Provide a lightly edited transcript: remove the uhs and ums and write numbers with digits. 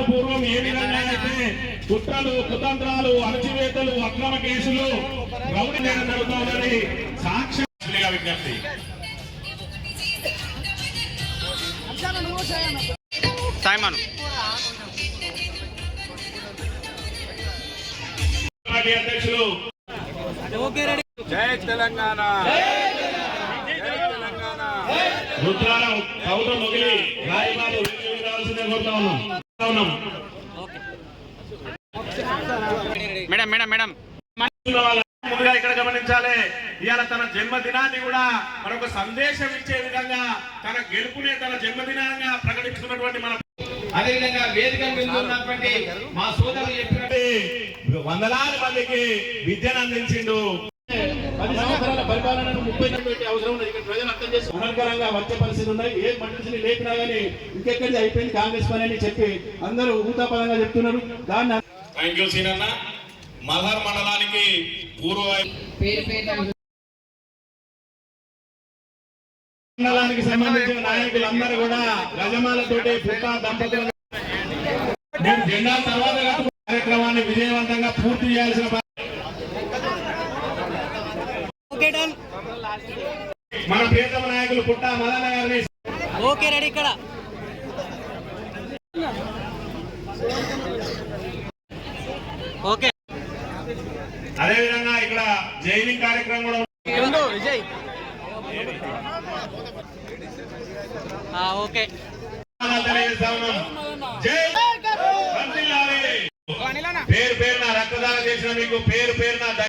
పూర్వం ఏ విధంగా అయితే కుట్రలు కుతంత్రాలు అణచివేతలు అక్రమ కేసులు రౌడీ జరుగుతుందని సాక్ష్యంగా విజ్ఞప్తి. అధ్యక్షులు జై తెలంగాణ రుద్రారావు కౌటం మొగిలి రాయబాబు రావాల్సిందే కోరుతా ఉన్నాం. ముందుగా ఇక్కడ గమనించాలి, ఇవాళ తన జన్మదినాన్ని కూడా మరొక సందేశం ఇచ్చే విధంగా తన గెలుపునే తన జన్మదినంగా ప్రకటిస్తున్నటువంటి మన అదేవిధంగా వేదిక మీద ఉన్నటువంటి మా సోదరులు చెప్పినట్టు వందలాది మందికి విద్యను అందించిండు. 10 సంవత్సరాల పరిపాలనను 30 అవసరం ఉన్నది. ఇక్కడ ప్రజలు అర్థం చేసి అనర్గళంగా వచ్చే పరిస్థితి ఉన్నాయి. ఏ మనిషిని లేపినా గానీ ఇంకెక్కడిది అయిపోయింది కాంగ్రెస్ పని అని చెప్పి అందరూ ఊతాపదంగా చెప్తున్నారు. దాన్ని థ్యాంక్ యూ సీనన్న. మల్హార్ మండలానికి పూర్వ మండలానికి సంబంధించిన నాయకులందరూ కూడా గజమాలతోటి పుట్ట దంపతులు జెండా తర్వాత కార్యక్రమాన్ని విజయవంతంగా పూర్తి చేయాల్సిన మన ప్రియతమ నాయకులు పుట్ట మదన్న గారిని ఇక్కడ అదేవిధంగా ఇక్కడ జైనింగ్ కార్యక్రమం కూడా విజయ్ పేరు పేరున రక్తదానం చేసిన మీకు పేరు పేరున